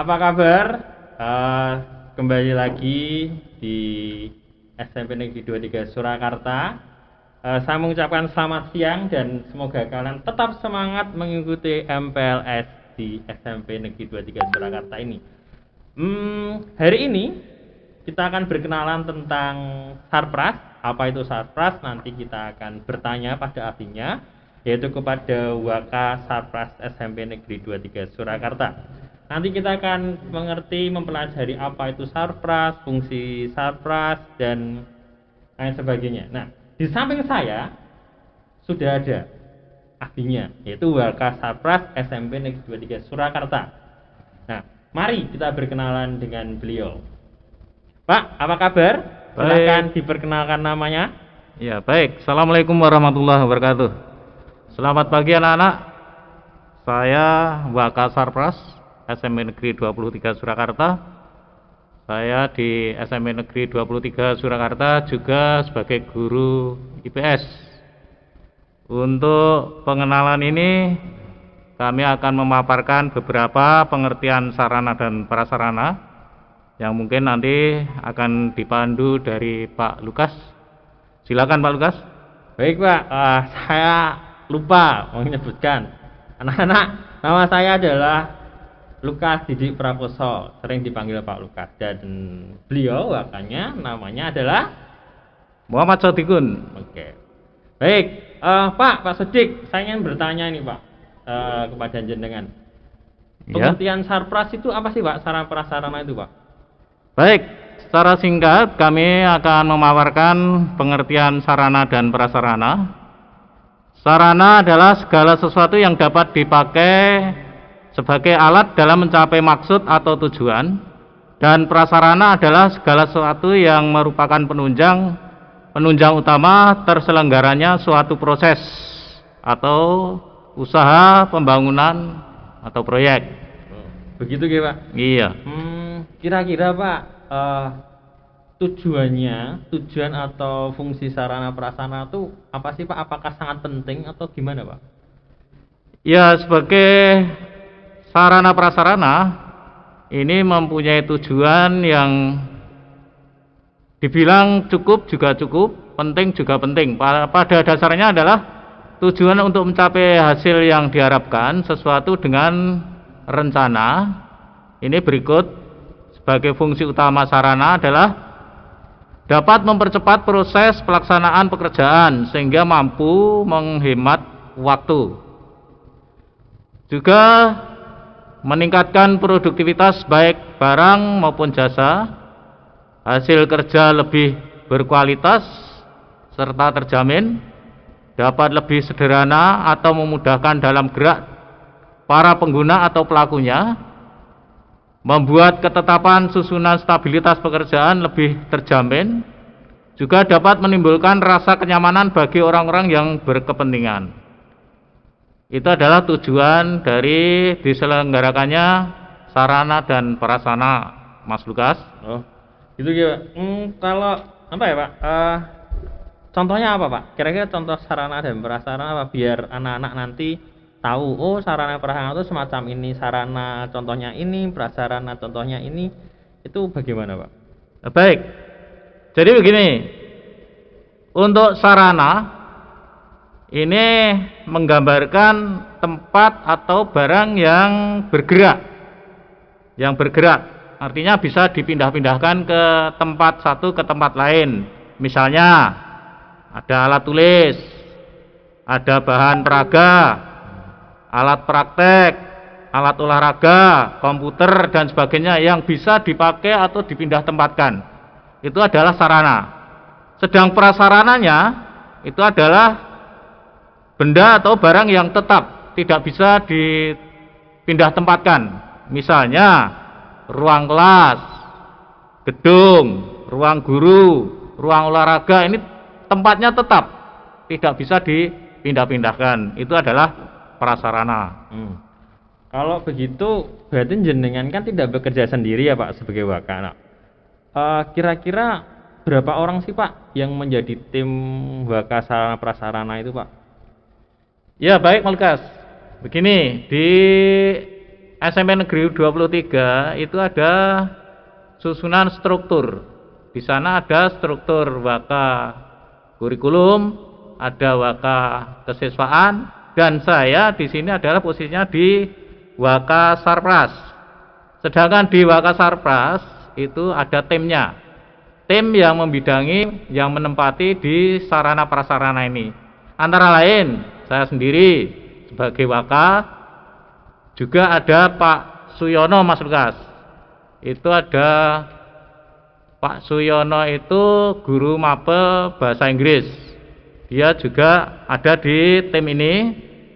apa kabar? Eh, Kembali lagi di SMP Negeri 23 Surakarta. Saya mengucapkan selamat siang dan semoga kalian tetap semangat mengikuti MPLS di SMP Negeri 23 Surakarta ini. Hari ini kita akan berkenalan tentang Sarpras. Apa itu Sarpras? Nanti kita akan bertanya pada ahlinya, yaitu kepada Waka Sarpras SMP Negeri 23 Surakarta. Nanti kita akan mengerti, mempelajari apa itu Sarpras, fungsi Sarpras, dan lain sebagainya. Nah, di samping saya sudah ada ahlinya, yaitu Waka Sarpras SMP Negeri 23 Surakarta. Nah, mari kita berkenalan dengan beliau. Pak, apa kabar? Silakan diperkenalkan namanya. Ya, baik. Assalamualaikum warahmatullahi wabarakatuh. Selamat pagi anak-anak. Saya Waka Sarpras, SMP Negeri 23 Surakarta. Saya di SMP Negeri 23 Surakarta juga sebagai guru IPS. Untuk pengenalan ini kami akan memaparkan beberapa pengertian sarana dan prasarana yang mungkin nanti akan dipandu dari Pak Lukas. Silakan Pak Lukas. Baik Pak, saya lupa menyebutkan. Anak-anak, nama saya adalah Lukas Didik Prakoso, sering dipanggil Pak Lukas. Dan beliau wakanya namanya adalah Muhammad Sodikun. Oke. Baik, Pak Sodik, saya ingin bertanya nih Pak, kepada jenengan. Pengertian Sarpras itu apa sih Pak? Sarana prasarana itu Pak? Baik, secara singkat kami akan memaparkan pengertian sarana dan prasarana. Sarana adalah segala sesuatu yang dapat dipakai sebagai alat dalam mencapai maksud atau tujuan, dan prasarana adalah segala sesuatu yang merupakan penunjang utama terselenggaranya suatu proses atau usaha pembangunan atau proyek. Begitu ya Pak? Iya. Kira-kira Pak, tujuan atau fungsi sarana prasarana itu apa sih Pak? Apakah sangat penting atau gimana Pak? Ya, sebagai sarana prasarana ini mempunyai tujuan yang dibilang cukup juga cukup, penting juga penting. Pada dasarnya adalah tujuan untuk mencapai hasil yang diharapkan sesuatu dengan rencana. Ini berikut. Sebagai fungsi utama sarana adalah dapat mempercepat proses pelaksanaan pekerjaan sehingga mampu menghemat waktu. Juga meningkatkan produktivitas baik barang maupun jasa, hasil kerja lebih berkualitas serta terjamin, dapat lebih sederhana atau memudahkan dalam gerak para pengguna atau pelakunya, membuat ketetapan susunan stabilitas pekerjaan lebih terjamin, juga dapat menimbulkan rasa kenyamanan bagi orang-orang yang berkepentingan. Itu adalah tujuan dari diselenggarakannya sarana dan prasarana, Mas Lukas. Oh, gitu ya. Kalau apa ya Pak? Contohnya apa Pak? Kira-kira contoh sarana dan prasarana apa biar anak-anak nanti tahu, oh sarana prasarana itu semacam ini, sarana contohnya ini, prasarana contohnya ini, itu bagaimana Pak? Baik, jadi begini, untuk sarana ini menggambarkan tempat atau barang yang bergerak, artinya bisa dipindah-pindahkan ke tempat satu ke tempat lain. Misalnya ada alat tulis, ada bahan peraga, alat praktek, alat olahraga, komputer dan sebagainya yang bisa dipakai atau dipindah tempatkan. Itu adalah sarana. Sedang prasarananya itu adalah benda atau barang yang tetap tidak bisa dipindah tempatkan. Misalnya ruang kelas, gedung, ruang guru, ruang olahraga, ini tempatnya tetap tidak bisa dipindah-pindahkan. Itu adalah prasarana. Kalau begitu berarti jenengan kan tidak bekerja sendiri ya Pak sebagai Waka. Kira-kira berapa orang sih Pak yang menjadi tim Waka sarana prasarana itu Pak? Ya baik Mas Lukas. Begini, di SMP Negeri 23 itu ada susunan struktur. Di sana ada struktur waka kurikulum, ada waka kesiswaan, dan saya di sini adalah posisinya di waka sarpras. Sedangkan di waka sarpras itu ada timnya. Tim yang membidangi, yang menempati di sarana prasarana ini. Antara lain, saya sendiri sebagai waka, juga ada Pak Suyono, Mas Lukas. Itu ada Pak Suyono itu guru mapel bahasa Inggris. Dia juga ada di tim ini.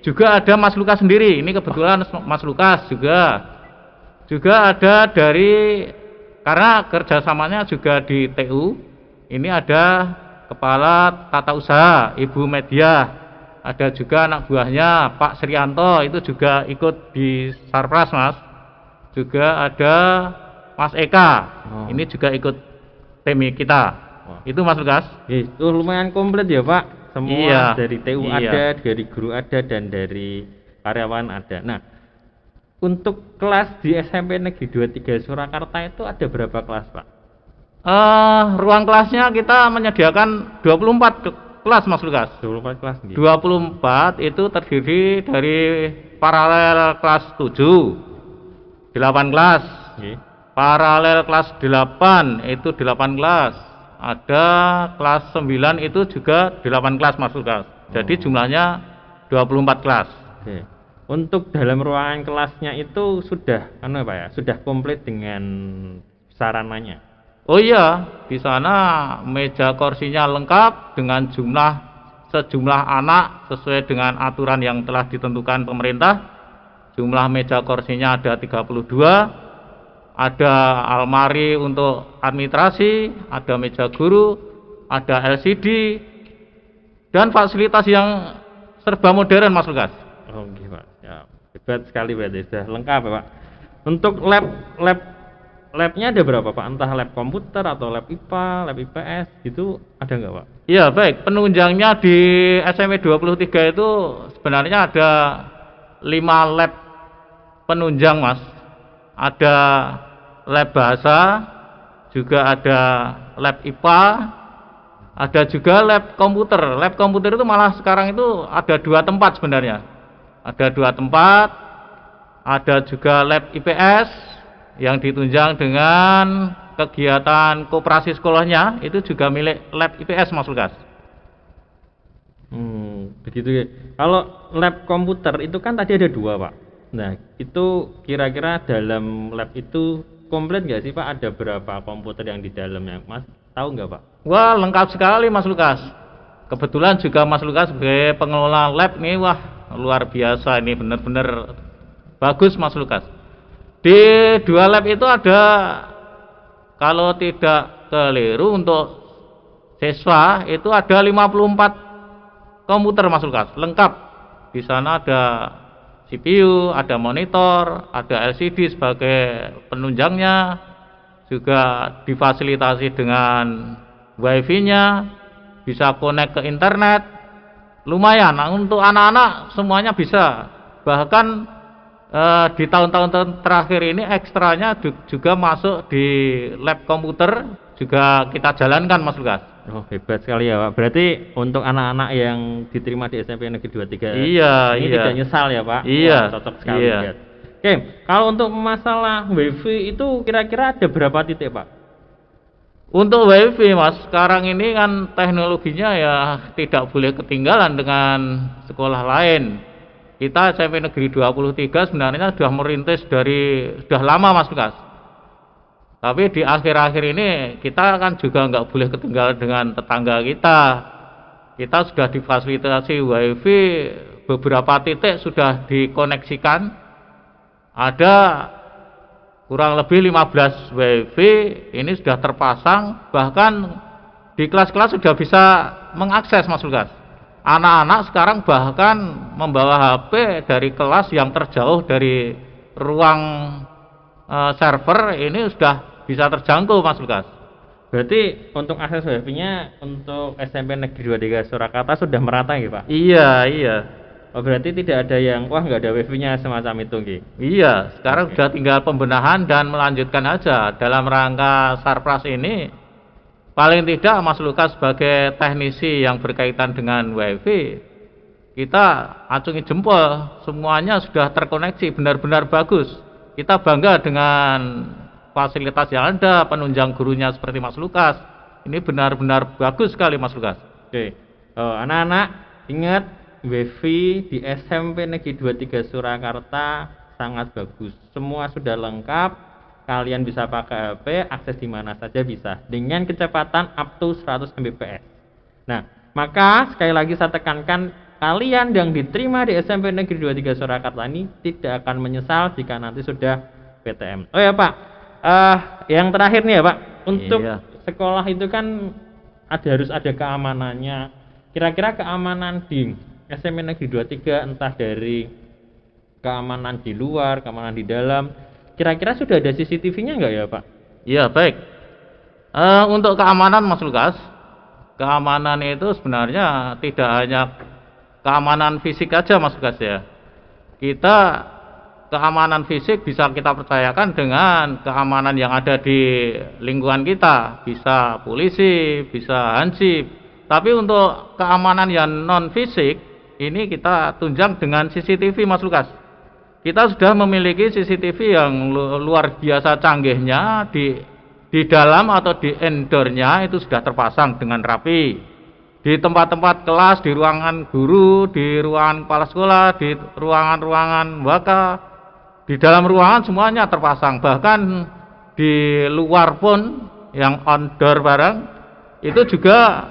Juga ada Mas Lukas sendiri. Ini kebetulan Mas Lukas juga. Juga ada dari, karena kerjasamanya juga di TU. Ini ada Kepala Tata Usaha Ibu Media. Ada juga anak buahnya Pak Srianto, itu juga ikut di Sarpras, Mas. Juga ada Mas Eka. Ini juga ikut tim kita. Itu Mas Lukas. Itu lumayan komplit ya Pak. Semua iya, dari TU ada, dari guru ada, dan dari karyawan ada. Nah, untuk kelas di SMP Negeri 23 Surakarta itu ada berapa kelas Pak? Ruang kelasnya kita menyediakan 24 kelas, Mas Lukas. 24 kelas gitu. 24 itu terdiri dari paralel kelas 7, 8 kelas. Okay. Paralel kelas 8 itu 8 kelas. Ada kelas 9 itu juga 8 kelas, Mas Lukas. Jadi jumlahnya 24 kelas. Okay. Untuk dalam ruangan kelasnya itu sudah Pak ya? Sudah komplit dengan sarananya. Oh iya, di sana meja kursinya lengkap dengan sejumlah anak sesuai dengan aturan yang telah ditentukan pemerintah. Jumlah meja kursinya ada 32. Ada almari untuk administrasi, ada meja guru, ada LCD, dan fasilitas yang serba modern, Mas Lukas. Oh gitu Pak. Ya, hebat sekali berarti, sudah lengkap ya Pak. Untuk labnya ada berapa Pak? Entah lab komputer atau lab IPA, lab IPS gitu, ada nggak Pak? Iya baik, penunjangnya di SMP 23 itu sebenarnya ada 5 lab penunjang, Mas. Ada lab bahasa, juga ada lab IPA, ada juga lab komputer. Lab komputer itu malah sekarang itu ada 2 tempat sebenarnya. Ada 2 tempat, ada juga lab IPS yang ditunjang dengan kegiatan koperasi sekolahnya, itu juga milik lab IPS, Mas Lukas. Begitu ya. Kalau lab komputer itu kan tadi ada 2 Pak. Nah itu kira-kira dalam lab itu komplit nggak sih Pak? Ada berapa komputer yang di dalamnya, Mas? Tahu nggak Pak? Wah lengkap sekali, Mas Lukas. Kebetulan juga Mas Lukas sebagai pengelola lab nih, wah luar biasa ini, benar-benar bagus Mas Lukas. Di 2 lab itu ada, kalau tidak keliru untuk siswa itu ada 54 komputer, Mas Lukas, lengkap. Di sana ada CPU, ada monitor, ada LCD sebagai penunjangnya, juga difasilitasi dengan WiFi-nya, bisa connect ke internet. Lumayan, nah, untuk anak-anak semuanya bisa. Bahkan di tahun-tahun terakhir ini ekstranya juga masuk di lab komputer, juga kita jalankan, Mas Lukas. Oh hebat sekali ya Pak. Berarti untuk anak-anak yang diterima di SMP Negeri 23 ini tidak nyesal ya Pak? Iya. Wah, cocok sekali. Iya. Oke, kalau untuk masalah WiFi itu kira-kira ada berapa titik Pak? Untuk WiFi, Mas, sekarang ini kan teknologinya ya tidak boleh ketinggalan dengan sekolah lain. Kita SMP Negeri 23 sebenarnya sudah merintis sudah lama, Mas Lukas. Tapi di akhir-akhir ini kita kan juga nggak boleh ketinggalan dengan tetangga kita. Kita sudah difasilitasi WiFi, beberapa titik sudah dikoneksikan. Ada kurang lebih 15 WiFi ini sudah terpasang, bahkan di kelas-kelas sudah bisa mengakses, Mas Lukas. Anak-anak sekarang bahkan membawa HP dari kelas yang terjauh dari ruang server ini sudah bisa terjangkau, Mas Lukas. Berarti untuk akses WiFi-nya untuk SMP Negeri 23 Surakarta sudah merata ya Pak? Iya. Oh, berarti tidak ada yang wah nggak ada wifi-nya semacam itu, Ki. Iya, sekarang sudah tinggal pembenahan dan melanjutkan aja. Dalam rangka Sarpras ini, paling tidak Mas Lukas sebagai teknisi yang berkaitan dengan wifi, kita acungi jempol, semuanya sudah terkoneksi, benar-benar bagus. Kita bangga dengan fasilitas yang ada, penunjang gurunya seperti Mas Lukas. Ini benar-benar bagus sekali Mas Lukas. Oke. Oh, anak-anak ingat wifi di SMP Negeri 23 Surakarta sangat bagus. Semua sudah lengkap. Kalian bisa pakai HP, akses di mana saja bisa dengan kecepatan up to 100 Mbps. Nah, maka sekali lagi saya tekankan, kalian yang diterima di SMP Negeri 23 Surakarta ini tidak akan menyesal jika nanti sudah PTM. Oh ya Pak, yang terakhir nih ya Pak, untuk sekolah itu kan harus ada keamanannya. Kira-kira keamanan di SMP Negeri 23 entah dari keamanan di luar, keamanan di dalam, kira-kira sudah ada CCTV-nya enggak ya Pak? Iya baik. Untuk keamanan Mas Lukas, keamanan itu sebenarnya tidak hanya keamanan fisik aja Mas Lukas ya. Kita keamanan fisik bisa kita percayakan dengan keamanan yang ada di lingkungan kita, bisa polisi, bisa hansip. Tapi untuk keamanan yang non fisik ini kita tunjang dengan CCTV Mas Lukas. Kita sudah memiliki CCTV yang luar biasa canggihnya di dalam atau di indoornya itu sudah terpasang dengan rapi. Di tempat-tempat kelas, di ruangan guru, di ruangan kepala sekolah, di ruangan-ruangan waka, di dalam ruangan semuanya terpasang. Bahkan di luar pun yang outdoor barang itu juga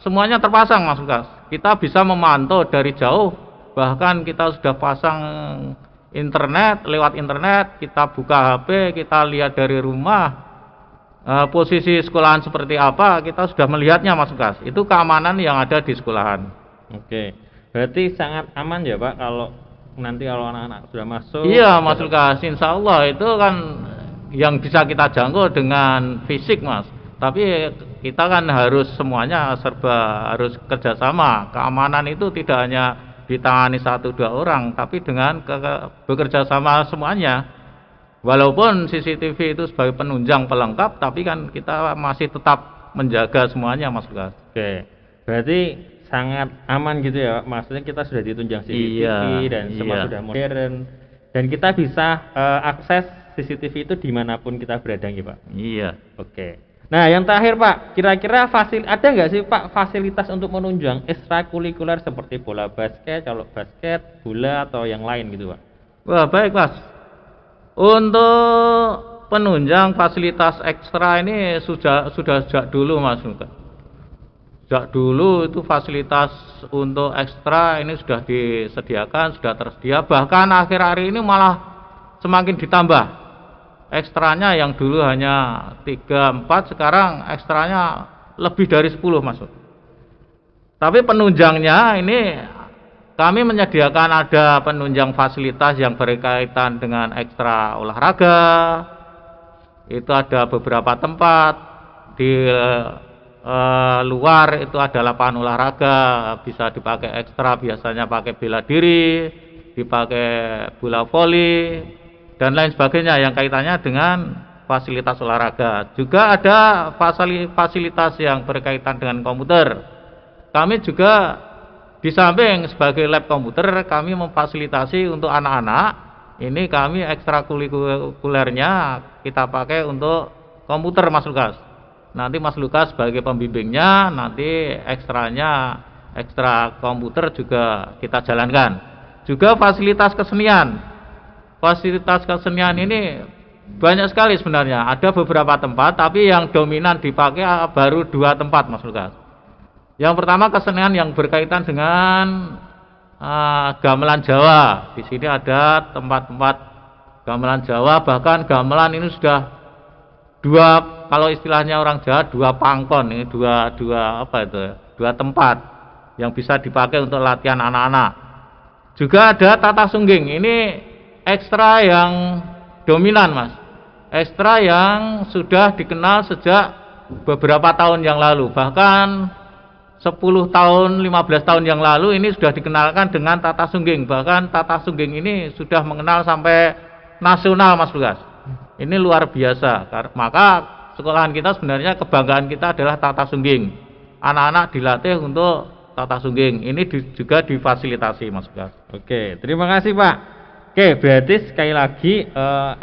semuanya terpasang Mas Lukas. Kita bisa memantau dari jauh, bahkan kita sudah pasang internet, lewat internet kita buka HP, kita lihat dari rumah posisi sekolahan seperti apa, kita sudah melihatnya Mas Lukas. Itu keamanan yang ada di sekolahan. Oke, berarti sangat aman ya Pak kalau nanti kalau anak-anak sudah masuk. Iya Mas Lukas, insya Allah itu kan yang bisa kita jangkau dengan fisik Mas. Tapi kita kan harus semuanya serba harus kerjasama. Keamanan itu tidak hanya ditangani 1-2 orang, tapi dengan bekerja sama semuanya. Walaupun CCTV itu sebagai penunjang pelengkap, tapi kan kita masih tetap menjaga semuanya Mas Lukas. Oke, berarti sangat aman gitu ya, maksudnya kita sudah ditunjang CCTV dan semua sudah modern, dan kita bisa akses CCTV itu dimanapun kita berada gitu Pak. Iya. Oke. Nah yang terakhir Pak, kira-kira ada nggak sih Pak fasilitas untuk menunjang ekstrakurikuler seperti bola basket, colok basket, bola atau yang lain gitu Pak? Wah baik Mas. Untuk penunjang fasilitas ekstra ini sudah sejak dulu Mas. Sejak dulu itu fasilitas untuk ekstra ini sudah disediakan, sudah tersedia. Bahkan akhir-akhir ini malah semakin ditambah. Ekstranya yang dulu hanya 3-4, sekarang ekstranya lebih dari 10 masuk. Tapi penunjangnya ini kami menyediakan ada penunjang fasilitas yang berkaitan dengan ekstra olahraga. Itu ada beberapa tempat di luar itu ada lapangan olahraga, bisa dipakai ekstra, biasanya pakai bela diri, dipakai bola voli dan lain sebagainya yang kaitannya dengan fasilitas olahraga. Juga ada fasilitas yang berkaitan dengan komputer. Kami juga di samping sebagai lab komputer, kami memfasilitasi untuk anak-anak. Ini kami ekstrakurikulernya kita pakai untuk komputer Mas Lukas. Nanti Mas Lukas sebagai pembimbingnya, nanti ekstra komputer juga kita jalankan. Juga fasilitas kesenian. Fasilitas kesenian ini banyak sekali sebenarnya. Ada beberapa tempat, tapi yang dominan dipakai baru 2 tempat Mas Lukas. Yang pertama kesenian yang berkaitan dengan gamelan Jawa. Di sini ada tempat-tempat gamelan Jawa, bahkan gamelan ini sudah 2, kalau istilahnya orang Jawa 2 pangkon, ini 2 tempat yang bisa dipakai untuk latihan anak-anak. Juga ada tata sungging. Ini ekstra yang dominan Mas. Ekstra yang sudah dikenal sejak beberapa tahun yang lalu. Bahkan 10 tahun, 15 tahun yang lalu ini sudah dikenalkan dengan tata sungging. Bahkan tata sungging ini sudah mengenal sampai nasional, Mas Lukas. Ini luar biasa. Maka sekolahan kita sebenarnya kebanggaan kita adalah tata sungging. Anak-anak dilatih untuk tata sungging. Ini juga difasilitasi, Mas Lukas. Oke, terima kasih Pak. Oke, berarti sekali lagi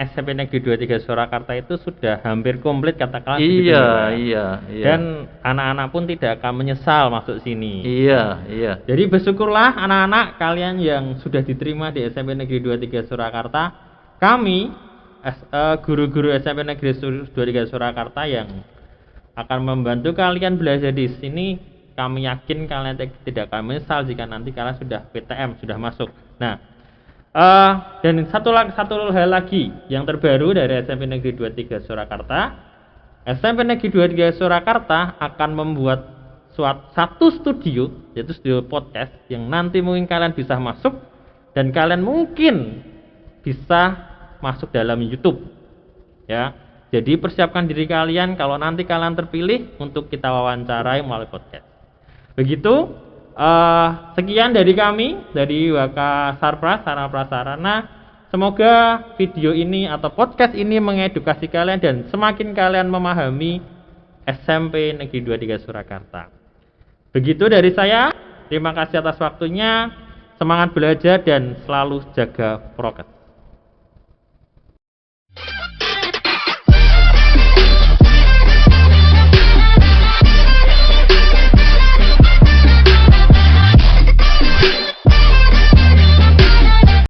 SMP Negeri 23 Surakarta itu sudah hampir komplit katakanlah. Iya. Dan anak-anak pun tidak akan menyesal masuk sini. Iya. Jadi bersyukurlah anak-anak kalian yang sudah diterima di SMP Negeri 23 Surakarta. Kami guru-guru SMP Negeri 23 Surakarta yang akan membantu kalian belajar di sini. Kami yakin kalian tidak akan menyesal jika nanti kalian sudah PTM, sudah masuk. Nah, dan satu hal lagi yang terbaru dari SMP Negeri 23 Surakarta. SMP Negeri 23 Surakarta akan membuat satu studio, yaitu studio podcast yang nanti mungkin kalian bisa masuk dan kalian mungkin bisa masuk dalam YouTube. Ya. Jadi persiapkan diri kalian kalau nanti kalian terpilih untuk kita wawancarai melalui podcast. Begitu. Sekian dari kami dari Waka Sarpras Sarana Prasarana. Semoga video ini atau podcast ini mengedukasi kalian dan semakin kalian memahami SMP Negeri 23 Surakarta. Begitu dari saya. Terima kasih atas waktunya. Semangat belajar dan selalu jaga prokes.